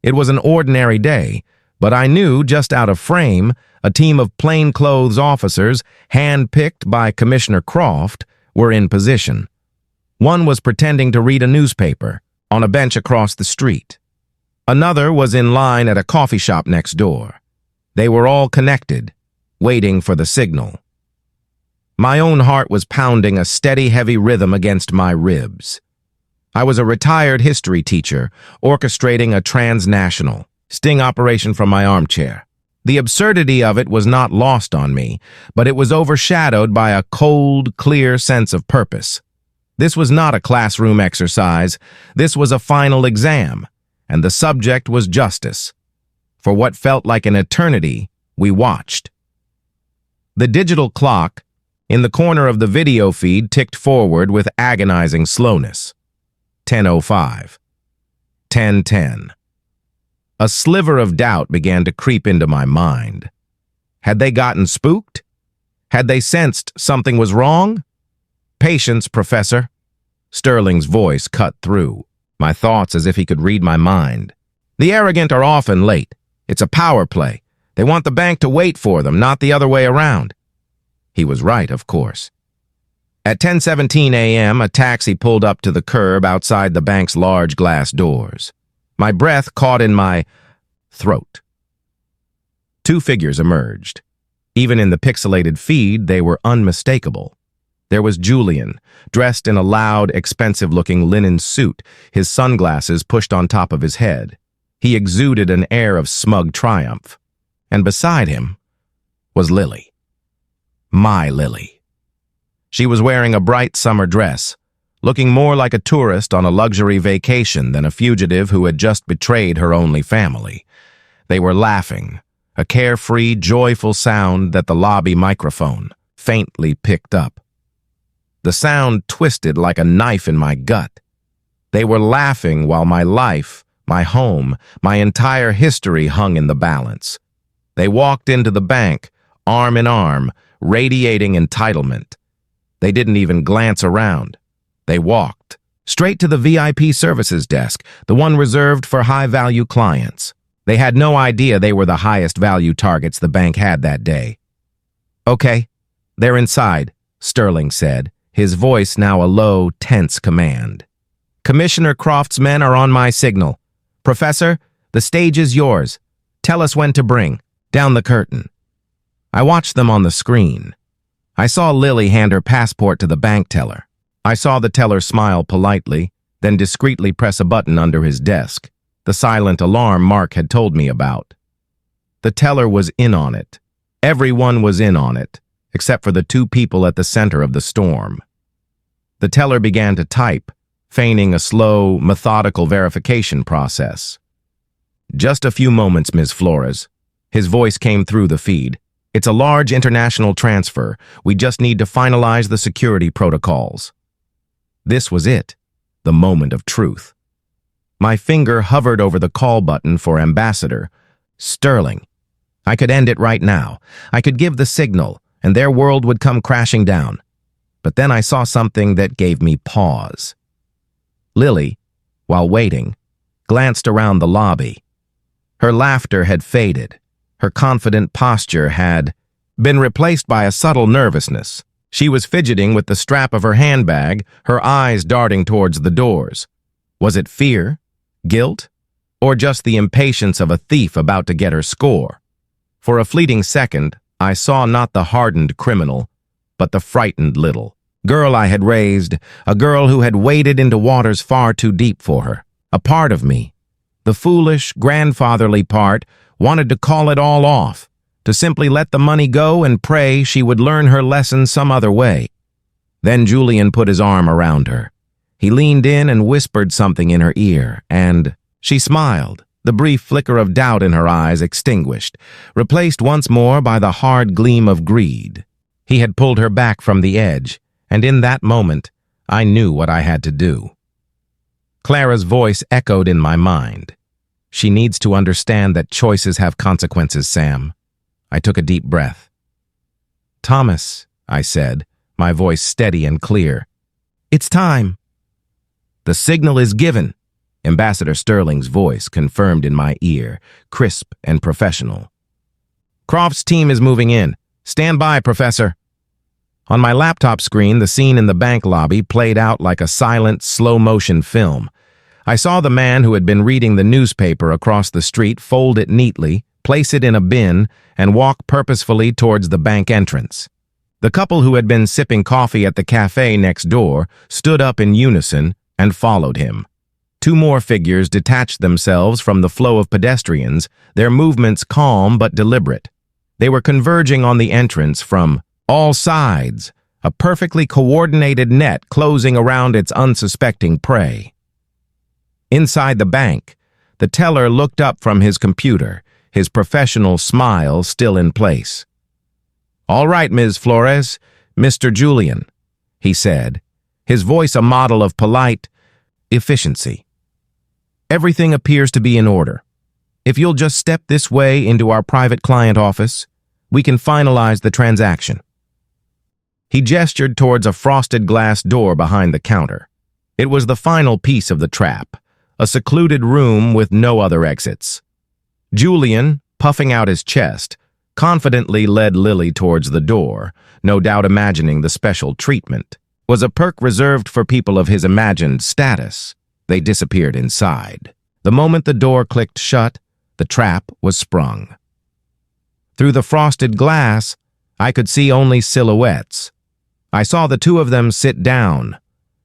It was an ordinary day, but I knew just out of frame, a team of plainclothes officers, hand-picked by Commissioner Croft, were in position. One was pretending to read a newspaper on a bench across the street. Another was in line at a coffee shop next door. They were all connected, waiting for the signal. My own heart was pounding a steady, heavy rhythm against my ribs. I was a retired history teacher, orchestrating a transnational sting operation from my armchair. The absurdity of it was not lost on me, but it was overshadowed by a cold, clear sense of purpose. This was not a classroom exercise. This was a final exam, and the subject was justice. For what felt like an eternity, we watched. The digital clock in the corner of the video feed ticked forward with agonizing slowness. 10:05. 10:10. A sliver of doubt began to creep into my mind. Had they gotten spooked? Had they sensed something was wrong? Patience, Professor. Sterling's voice cut through my thoughts as if he could read my mind. The arrogant are often late. It's a power play. They want the bank to wait for them, not the other way around. He was right, of course. At 10:17 a.m., a taxi pulled up to the curb outside the bank's large glass doors. My breath caught in my throat. Two figures emerged. Even in the pixelated feed, they were unmistakable. There was Julian, dressed in a loud, expensive-looking linen suit, his sunglasses pushed on top of his head. He exuded an air of smug triumph. And beside him was Lily. My Lily. She was wearing a bright summer dress, looking more like a tourist on a luxury vacation than a fugitive who had just betrayed her only family. They were laughing, a carefree, joyful sound that the lobby microphone faintly picked up. The sound twisted like a knife in my gut. They were laughing while my life, my home, my entire history hung in the balance. They walked into the bank, arm in arm, radiating entitlement. They didn't even glance around. They walked straight to the VIP services desk, the one reserved for high-value clients. They had no idea they were the highest-value targets the bank had that day. "Okay, they're inside," Sterling said, his voice now a low, tense command. "Commissioner Croft's men are on my signal. Professor, the stage is yours. Tell us when to bring. Down the curtain." I watched them on the screen. I saw Lily hand her passport to the bank teller. I saw the teller smile politely, then discreetly press a button under his desk, the silent alarm Mark had told me about. The teller was in on it. Everyone was in on it, except for the two people at the center of the storm. The teller began to type, feigning a slow, methodical verification process. "Just a few moments, Ms. Flores." His voice came through the feed. "It's a large international transfer. We just need to finalize the security protocols." This was it, the moment of truth. My finger hovered over the call button for Ambassador Sterling. I could end it right now. I could give the signal, and their world would come crashing down. But then I saw something that gave me pause. Lily, while waiting, glanced around the lobby. Her laughter had faded. Her confident posture had been replaced by a subtle nervousness. She was fidgeting with the strap of her handbag, her eyes darting towards the doors. Was it fear, guilt, or just the impatience of a thief about to get her score? For a fleeting second, I saw not the hardened criminal, but the frightened little girl I had raised, a girl who had waded into waters far too deep for her. A part of me, the foolish, grandfatherly part, wanted to call it all off, to simply let the money go and pray she would learn her lesson some other way. Then Julian put his arm around her. He leaned in and whispered something in her ear, and she smiled, the brief flicker of doubt in her eyes extinguished, replaced once more by the hard gleam of greed. He had pulled her back from the edge, and in that moment, I knew what I had to do. Clara's voice echoed in my mind. "She needs to understand that choices have consequences, Sam." I took a deep breath. "Thomas," I said, my voice steady and clear. "It's time." "The signal is given," Ambassador Sterling's voice confirmed in my ear, crisp and professional. "Croft's team is moving in. Stand by, Professor." On my laptop screen, the scene in the bank lobby played out like a silent, slow-motion film. I saw the man who had been reading the newspaper across the street fold it neatly, place it in a bin, and walk purposefully towards the bank entrance. The couple who had been sipping coffee at the cafe next door stood up in unison and followed him. Two more figures detached themselves from the flow of pedestrians, their movements calm but deliberate. They were converging on the entrance from all sides, a perfectly coordinated net closing around its unsuspecting prey. Inside the bank, the teller looked up from his computer, his professional smile still in place. "All right, Ms. Flores, Mr. Julian," he said, his voice a model of polite efficiency. "Everything appears to be in order. If you'll just step this way into our private client office, we can finalize the transaction." He gestured towards a frosted glass door behind the counter. It was the final piece of the trap, a secluded room with no other exits. Julian, puffing out his chest, confidently led Lily towards the door, no doubt imagining the special treatment was a perk reserved for people of his imagined status. They disappeared inside. The moment the door clicked shut, the trap was sprung. Through the frosted glass, I could see only silhouettes. I saw the two of them sit down.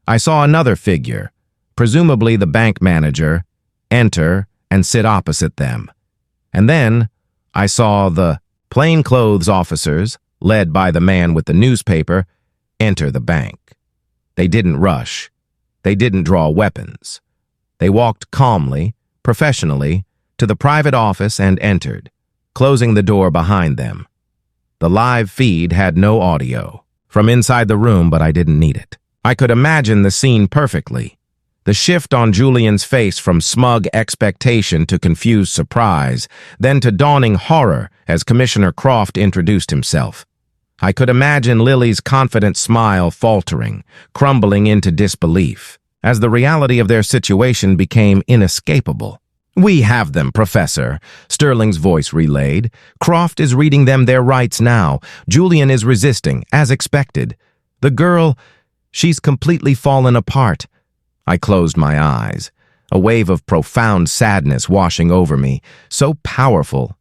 I saw another figure, presumably the bank manager, enter and sit opposite them. And then I saw the plainclothes officers, led by the man with the newspaper, enter the bank. They didn't rush. They didn't draw weapons. They walked calmly, professionally, to the private office and entered, closing the door behind them. The live feed had no audio from inside the room, but I didn't need it. I could imagine the scene perfectly. The shift on Julian's face from smug expectation to confused surprise, then to dawning horror as Commissioner Croft introduced himself. I could imagine Lily's confident smile faltering, crumbling into disbelief, as the reality of their situation became inescapable. "We have them, Professor," Sterling's voice relayed. "Croft is reading them their rights now. Julian is resisting, as expected. The girl, she's completely fallen apart." I closed my eyes, a wave of profound sadness washing over me, so powerful,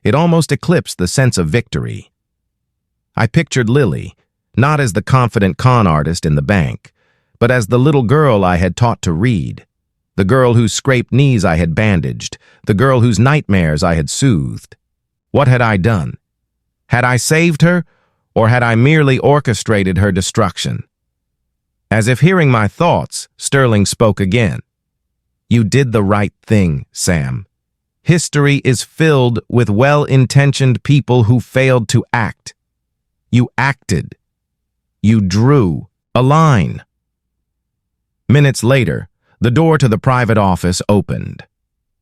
it almost eclipsed the sense of victory. I pictured Lily, not as the confident con artist in the bank, but as the little girl I had taught to read, the girl whose scraped knees I had bandaged, the girl whose nightmares I had soothed. What had I done? Had I saved her, or had I merely orchestrated her destruction? As if hearing my thoughts, Sterling spoke again. "You did the right thing, Sam. History is filled with well-intentioned people who failed to act. You acted. You drew a line." Minutes later, the door to the private office opened.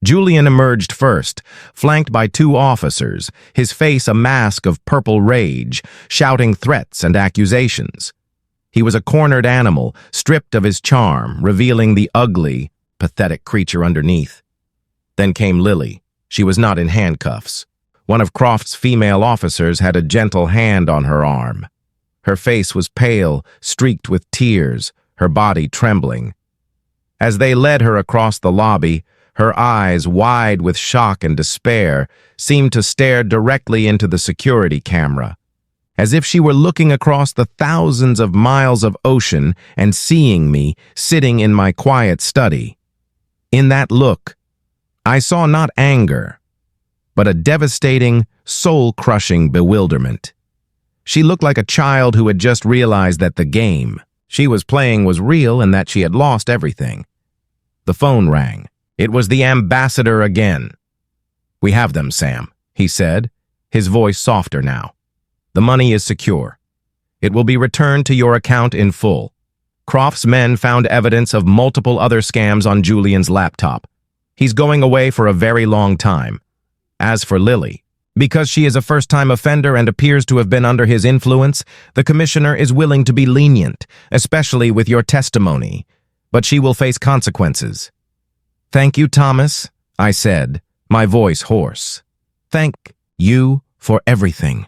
Julian emerged first, flanked by two officers, his face a mask of purple rage, shouting threats and accusations. He was a cornered animal, stripped of his charm, revealing the ugly, pathetic creature underneath. Then came Lily. She was not in handcuffs. One of Croft's female officers had a gentle hand on her arm. Her face was pale, streaked with tears, her body trembling. As they led her across the lobby, her eyes, wide with shock and despair, seemed to stare directly into the security camera, as if she were looking across the thousands of miles of ocean and seeing me sitting in my quiet study. In that look, I saw not anger, but a devastating, soul-crushing bewilderment. She looked like a child who had just realized that the game she was playing was real and that she had lost everything. The phone rang. It was the ambassador again. "We have them, Sam," he said, his voice softer now. "The money is secure. It will be returned to your account in full. Croft's men found evidence of multiple other scams on Julian's laptop. He's going away for a very long time. As for Lily, Because she is a first-time offender and appears to have been under his influence, the commissioner is willing to be lenient, especially with your testimony. But she will face consequences. Thank you, Thomas, I said, my voice hoarse. Thank you for everything.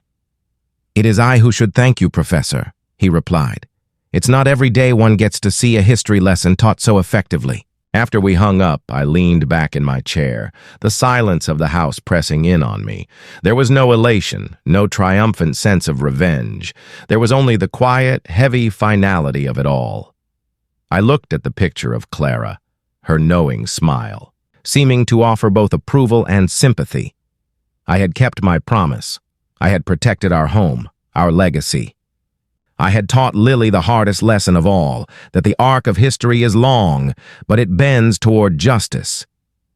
It is I who should thank you, Professor, he replied. It's not every day one gets to see a history lesson taught so effectively. After we hung up, I leaned back in my chair, the silence of the house pressing in on me. There was no elation, no triumphant sense of revenge. There was only the quiet, heavy finality of it all. I looked at the picture of Clara, her knowing smile, seeming to offer both approval and sympathy. I had kept my promise. I had protected our home, our legacy. I had taught Lily the hardest lesson of all, that the arc of history is long, but it bends toward justice.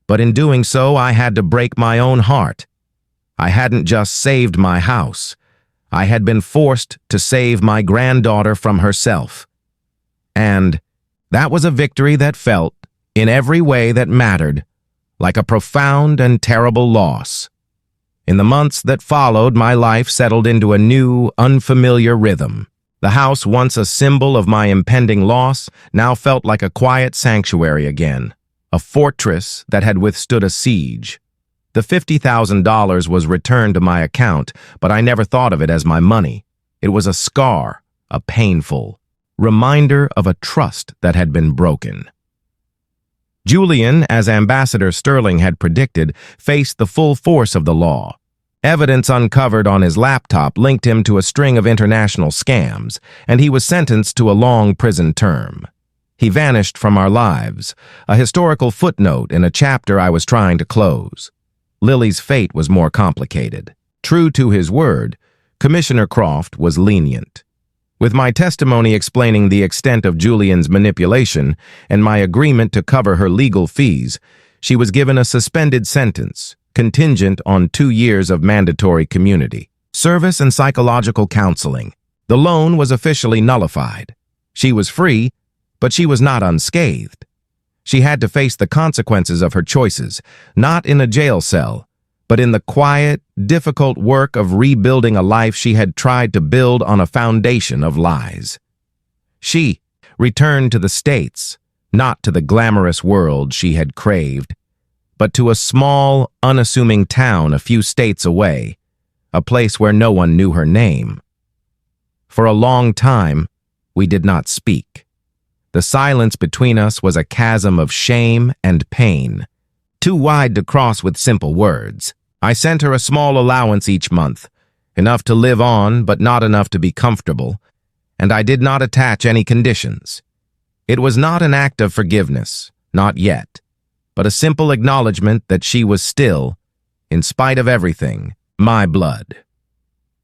But in doing so, I had to break my own heart. I hadn't just saved my house. I had been forced to save my granddaughter from herself. And that was a victory that felt, in every way that mattered, like a profound and terrible loss. In the months that followed, my life settled into a new, unfamiliar rhythm. The house, once a symbol of my impending loss, now felt like a quiet sanctuary again, a fortress that had withstood a siege. The $50,000 was returned to my account, but I never thought of it as my money. It was a scar, a painful reminder of a trust that had been broken. Julian, as Ambassador Sterling had predicted, faced the full force of the law. Evidence uncovered on his laptop linked him to a string of international scams, and he was sentenced to a long prison term. He vanished from our lives, a historical footnote in a chapter I was trying to close. Lily's fate was more complicated. True to his word, Commissioner Croft was lenient. With my testimony explaining the extent of Julian's manipulation and my agreement to cover her legal fees, she was given a suspended sentence, contingent on 2 years of mandatory community service and psychological counseling. The loan was officially nullified. She was free, but she was not unscathed. She had to face the consequences of her choices, not in a jail cell, but in the quiet, difficult work of rebuilding a life she had tried to build on a foundation of lies. She returned to the States, not to the glamorous world she had craved, but to a small, unassuming town a few states away, a place where no one knew her name. For a long time, we did not speak. The silence between us was a chasm of shame and pain, too wide to cross with simple words. I sent her a small allowance each month, enough to live on but not enough to be comfortable, and I did not attach any conditions. It was not an act of forgiveness, not yet, but a simple acknowledgement that she was still, in spite of everything, my blood.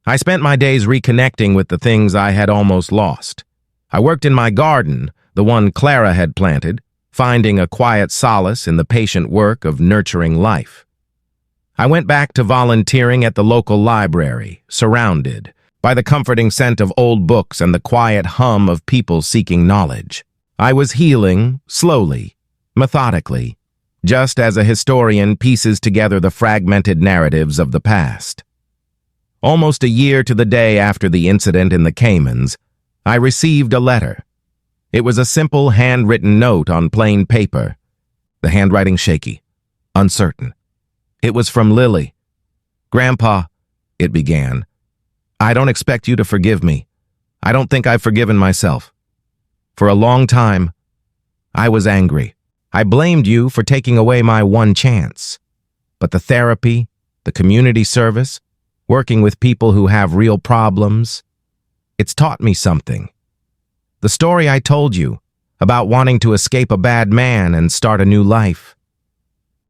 I spent my days reconnecting with the things I had almost lost. I worked in my garden, the one Clara had planted, finding a quiet solace in the patient work of nurturing life. I went back to volunteering at the local library, surrounded by the comforting scent of old books and the quiet hum of people seeking knowledge. I was healing, slowly, methodically, just as a historian pieces together the fragmented narratives of the past. Almost a year to the day after the incident in the Caymans, I received a letter. It was a simple handwritten note on plain paper, the handwriting shaky, uncertain. It was from Lily. "Grandpa," it began, "I don't expect you to forgive me. I don't think I've forgiven myself. For a long time, I was angry. I blamed you for taking away my one chance. But the therapy, the community service, working with people who have real problems, it's taught me something. The story I told you about wanting to escape a bad man and start a new life.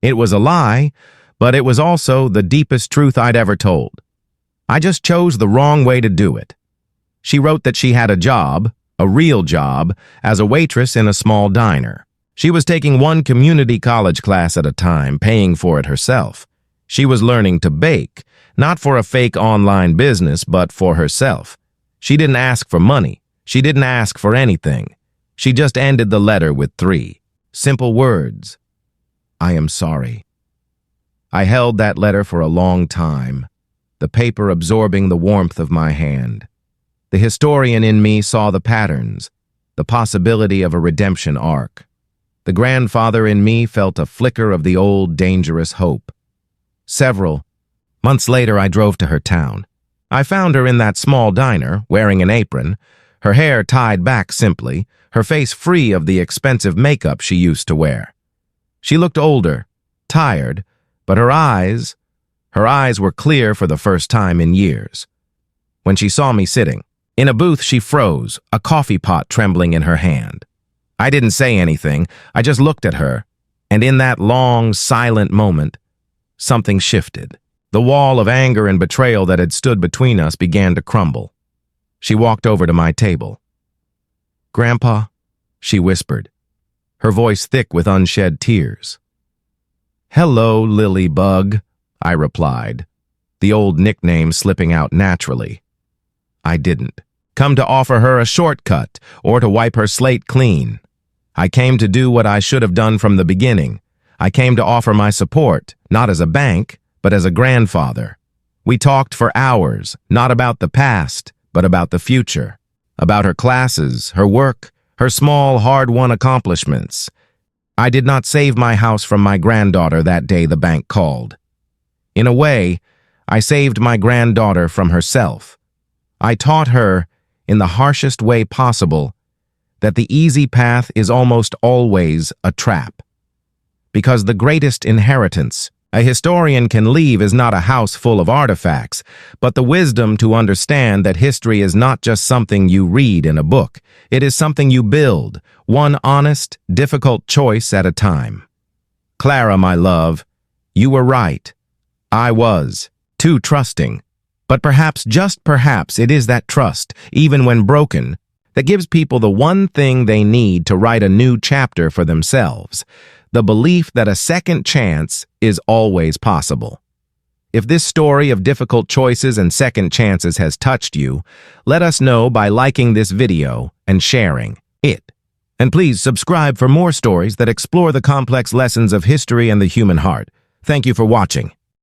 It was a lie, but it was also the deepest truth I'd ever told. I just chose the wrong way to do it." She wrote that she had a job, a real job, as a waitress in a small diner. She was taking one community college class at a time, paying for it herself. She was learning to bake, not for a fake online business, but for herself. She didn't ask for money. She didn't ask for anything. She just ended the letter with 3 simple words: "I am sorry." I held that letter for a long time, the paper absorbing the warmth of my hand. The historian in me saw the patterns, the possibility of a redemption arc. The grandfather in me felt a flicker of the old, dangerous hope. Several months later, I drove to her town. I found her in that small diner, wearing an apron, her hair tied back simply, her face free of the expensive makeup she used to wear. She looked older, tired, but her eyes were clear for the first time in years. When she saw me sitting in a booth, she froze, a coffee pot trembling in her hand. I didn't say anything, I just looked at her, and in that long, silent moment, something shifted. The wall of anger and betrayal that had stood between us began to crumble. She walked over to my table. "Grandpa," she whispered, her voice thick with unshed tears. "Hello, Lily Bug," I replied, the old nickname slipping out naturally. I didn't come to offer her a shortcut or to wipe her slate clean. I came to do what I should have done from the beginning. I came to offer my support, not as a bank, but as a grandfather. We talked for hours, not about the past, but about the future, about her classes, her work, her small, hard-won accomplishments. I did not save my house from my granddaughter that day the bank called. In a way, I saved my granddaughter from herself. I taught her, in the harshest way possible, that the easy path is almost always a trap. Because the greatest inheritance a historian can leave is not a house full of artifacts, but the wisdom to understand that history is not just something you read in a book. It is something you build, one honest, difficult choice at a time. Clara, my love, you were right. I was too trusting. But perhaps, just perhaps, it is that trust, even when broken, that gives people the one thing they need to write a new chapter for themselves. The belief that a second chance is always possible. If this story of difficult choices and second chances has touched you, let us know by liking this video and sharing it. And please subscribe for more stories that explore the complex lessons of history and the human heart. Thank you for watching.